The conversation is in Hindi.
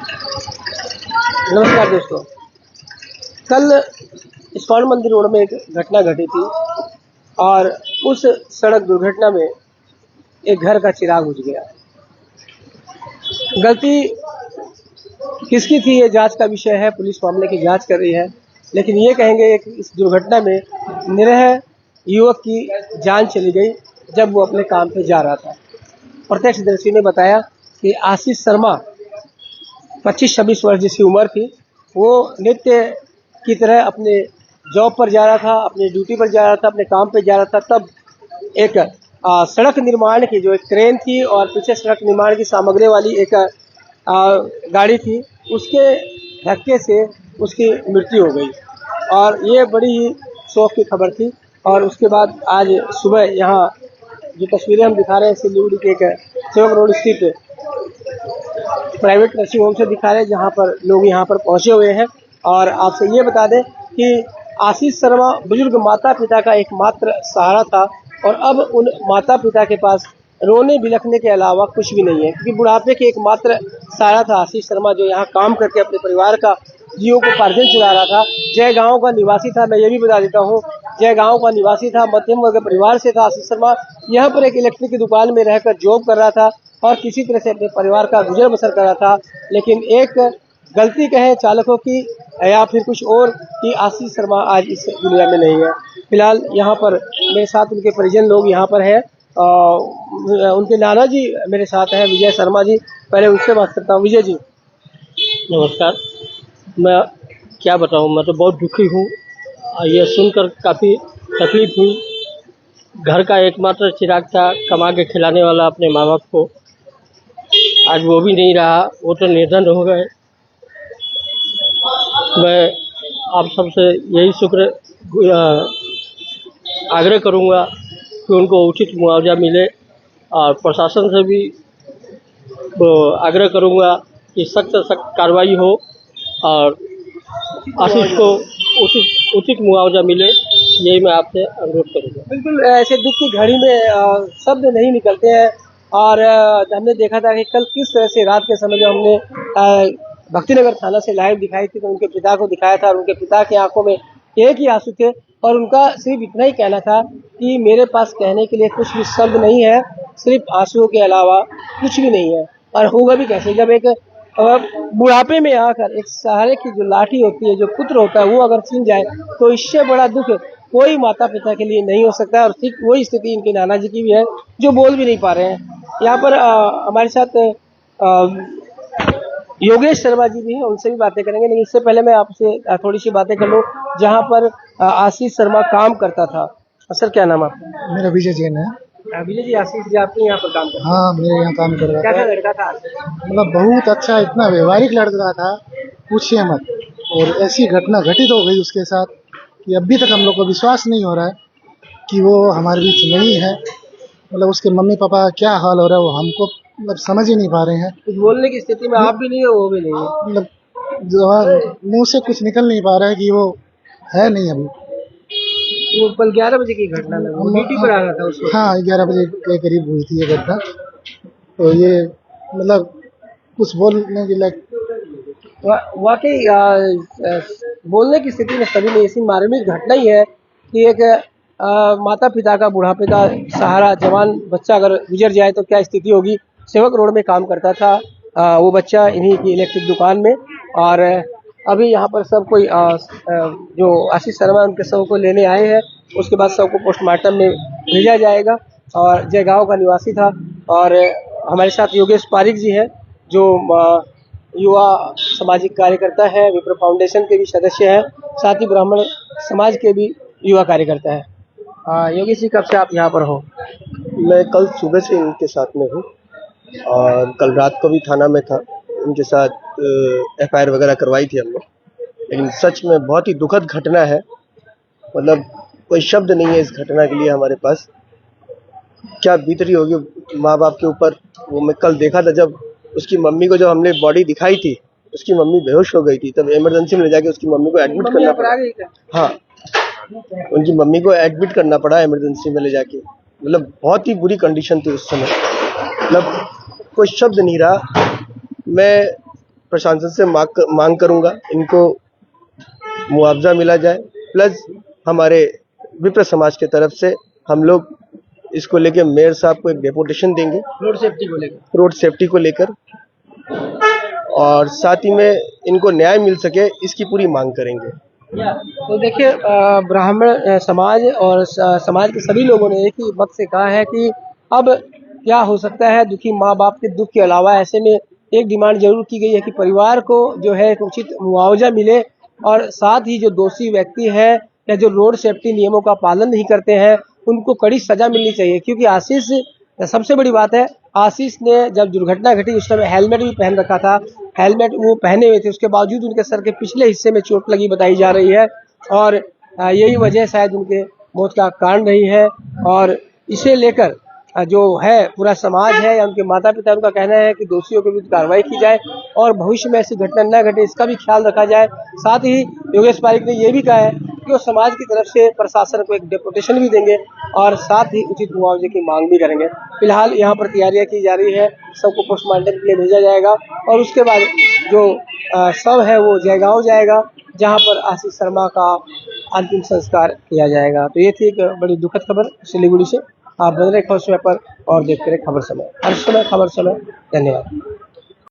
नमस्कार दोस्तों। कल इस्कॉन मंदिर रोड में एक घटना घटी थी और उस सड़क दुर्घटना में एक घर का चिराग बुझ गया। गलती किसकी थी ये जांच का विषय है, पुलिस मामले की जांच कर रही है। लेकिन ये कहेंगे कि इस दुर्घटना में निरह युवक की जान चली गई जब वो अपने काम पे जा रहा था। प्रत्यक्षदर्शी ने बताया कि आशीष शर्मा 25-26 वर्ष जिसकी उम्र थी, वो नित्य की तरह अपने जॉब पर जा रहा था, अपनी ड्यूटी पर जा रहा था, अपने काम पे जा रहा था। तब एक सड़क निर्माण की जो एक क्रेन थी और पीछे सड़क निर्माण की सामग्री वाली एक गाड़ी थी, उसके धक्के से उसकी मृत्यु हो गई और ये बड़ी ही शौक की खबर थी। और उसके बाद आज सुबह यहाँ जो तस्वीरें हम दिखा रहे हैं सिलीगुड़ी के एक सेवक रोड स्थित प्राइवेट नर्सिंग होम से दिखा रहे हैं, जहाँ पर लोग यहाँ पर पहुँचे हुए हैं। और आपसे ये बता दें कि आशीष शर्मा बुजुर्ग माता पिता का एकमात्र सहारा था और अब उन माता पिता के पास रोने बिलखने के अलावा कुछ भी नहीं है, क्योंकि बुढ़ापे के एकमात्र सहारा था आशीष शर्मा, जो यहाँ काम करके अपने परिवार का जीवोपार्जन चला रहा था। जय गांव का निवासी था, मैं ये भी बता देता हूँ, जय गांव का निवासी था, मध्यम वर्ग परिवार से था आशीष शर्मा। यहाँ पर एक इलेक्ट्रिक की दुकान में रहकर जॉब कर रहा था और किसी तरह से अपने परिवार का गुजर बसर कर रहा था। लेकिन एक गलती कहे चालकों की या फिर कुछ और कि आशीष शर्मा आज इस दुनिया में नहीं है। फिलहाल यहाँ पर मेरे साथ उनके परिजन लोग यहाँ पर हैं। उनके नाना जी मेरे साथ हैं, विजय शर्मा जी। पहले उनसे बात करता हूँ। विजय जी नमस्कार। मैं क्या बताऊं, मैं तो बहुत दुखी हूँ। ये सुनकर काफ़ी तकलीफ हुई। घर का एकमात्र चिराग था, कमा के खिलाने वाला अपने माँ बाप को, आज वो भी नहीं रहा, वो तो निर्धन हो गए। मैं आप सबसे यही आग्रह करूँगा कि उनको उचित मुआवजा मिले और प्रशासन से भी आग्रह करूँगा कि सख्त कार्रवाई हो और आशीष को उचित मुआवजा मिले। यही मैं आपसे अनुरोध करूँगा। बिल्कुल ऐसे दुख की घड़ी में शब्द नहीं निकलते हैं। और हमने देखा था कि कल किस तरह से रात के समय जो हमने भक्तिनगर थाना से लाइव दिखाई थी, तो उनके पिता को दिखाया था और उनके पिता की आंखों में एक ही आंसू थे और उनका सिर्फ इतना ही कहना था कि मेरे पास कहने के लिए कुछ भी शब्द नहीं है, सिर्फ आंसुओं के अलावा कुछ भी नहीं है। और होगा भी कैसे जब एक बुढ़ापे में आकर एक सहारे की जो लाठी होती है, जो पुत्र होता है, वो अगर छीन जाए तो इससे बड़ा दुख कोई माता पिता के लिए नहीं हो सकता। और ठीक वही स्थिति इनके नाना जी की भी है, जो बोल भी नहीं पा रहे हैं। यहाँ पर हमारे साथ योगेश शर्मा जी भी हैं, उनसे भी बातें करेंगे। लेकिन इससे पहले मैं आपसे थोड़ी सी बातें कर लूँ, जहाँ पर आशीष शर्मा काम करता था। सर क्या नाम आपका? मेरा विजय जैन है। विजय जी, आशीष जी आपके यहाँ पर काम करते हैं? हाँ, मेरे यहाँ काम कर रहा क्या था। लड़का था? मतलब बहुत अच्छा, इतना व्यवहारिक लड़का था, पूछिए मत। और ऐसी घटना घटित हो गई उसके साथ कि अभी तक हम लोग को विश्वास नहीं हो रहा है कि वो हमारे बीच नहीं है। मतलब उसके मम्मी पापा क्या हाल हो रहा है वो हमको मतलब समझ ही नहीं पा रहे हैं। कुछ बोलने की स्थिति में आप भी नहीं हो, वो भी नहीं है। मतलब मुंह से कुछ निकल नहीं पा रहा है कि वो है नहीं अभी। वो कल 11 बजे की घटना है, वो ड्यूटी पर आ रहा था उसको। हाँ, 11 बजे के करीब हुई थी ये घटना। तो ये मतलब कुछ बोलने की लायक वाकई बोलने की स्थिति में सभी नहीं। ऐसी मार्मिक घटना ही है कि एक माता पिता का बुढ़ापे का सहारा जवान बच्चा अगर गुजर जाए तो क्या स्थिति होगी। सेवक रोड में काम करता था वो बच्चा इन्हीं की इलेक्ट्रिक दुकान में। और अभी यहाँ पर सब कोई जो आशीष शर्मा उनके शव को लेने आए हैं, उसके बाद शव को पोस्टमार्टम में भेजा जाएगा। और जय गाँव का निवासी था। और हमारे साथ योगेश पारिक जी हैं, जो युवा सामाजिक कार्यकर्ता है, विप्र फाउंडेशन के भी सदस्य हैं, साथ ही ब्राह्मण समाज के भी युवा कार्यकर्ता है। योगेश जी, कब से आप यहाँ पर हो? मैं कल सुबह से इनके साथ में हूँ और कल रात को भी थाना में था, इनके साथ FIR वगैरह करवाई थी हमने। लेकिन सच में बहुत ही दुखद घटना है, मतलब कोई शब्द नहीं है इस घटना के लिए हमारे पास। क्या बीत रही होगी माँ बाप के ऊपर। वो मैं कल देखा था, जब उसकी मम्मी को जब हमने बॉडी दिखाई थी, उसकी मम्मी बेहोश हो गई थी, तब इमरजेंसी में ले जाके उसकी मम्मी को एडमिट करना पड़ा। हाँ, उनकी मम्मी को एडमिट करना पड़ा इमरजेंसी में ले जाके। मतलब बहुत ही बुरी कंडीशन थी उस समय, मतलब कोई शब्द नहीं रहा। मैं प्रशासन से मांग करूंगा इनको मुआवजा मिला जाए, प्लस हमारे विप्र समाज की तरफ से हम लोग इसको लेके मेयर साहब को एक डेपुटेशन देंगे रोड सेफ्टी को लेकर, और साथ ही में इनको न्याय मिल सके इसकी पूरी मांग करेंगे। तो देखिए, ब्राह्मण समाज और समाज के सभी लोगों ने एक ही वक्त से कहा है कि अब क्या हो सकता है, दुखी माँ बाप के दुख के अलावा ऐसे में एक डिमांड जरूर की गई है कि परिवार को जो है उचित मुआवजा मिले, और साथ ही जो दोषी व्यक्ति है या जो रोड सेफ्टी नियमों का पालन नहीं करते हैं उनको कड़ी सजा मिलनी चाहिए। क्योंकि आशीष, सबसे बड़ी बात है, आशीष ने जब दुर्घटना घटी उस समय हेलमेट भी पहन रखा था, हेलमेट वो पहने हुए थे, उसके बावजूद उनके सर के पिछले हिस्से में चोट लगी बताई जा रही है, और यही वजह शायद उनके मौत का कारण रही है। और इसे लेकर जो है पूरा समाज है या उनके माता पिता, उनका कहना है कि दोषियों के विरुद्ध कार्रवाई की जाए और भविष्य में ऐसी घटना न घटे इसका भी ख्याल रखा जाए। साथ ही योगेश पारिक ने यह भी कहा है कि वो समाज की तरफ से प्रशासन को एक डेपुटेशन भी देंगे और साथ ही उचित मुआवजे की मांग भी करेंगे। फिलहाल यहाँ पर तैयारियां की जा रही है, सबको पोस्टमार्टम के लिए भेजा जाएगा और उसके बाद जो शव है वो जयगांव जाएगा, जहाँ पर आशीष शर्मा का अंतिम संस्कार किया जाएगा। तो ये थी एक बड़ी दुखद खबर सिलीगुड़ी से। आप बन रहे खबर समय पर और देखते रहे खबर समय, हर समय खबर समय। धन्यवाद।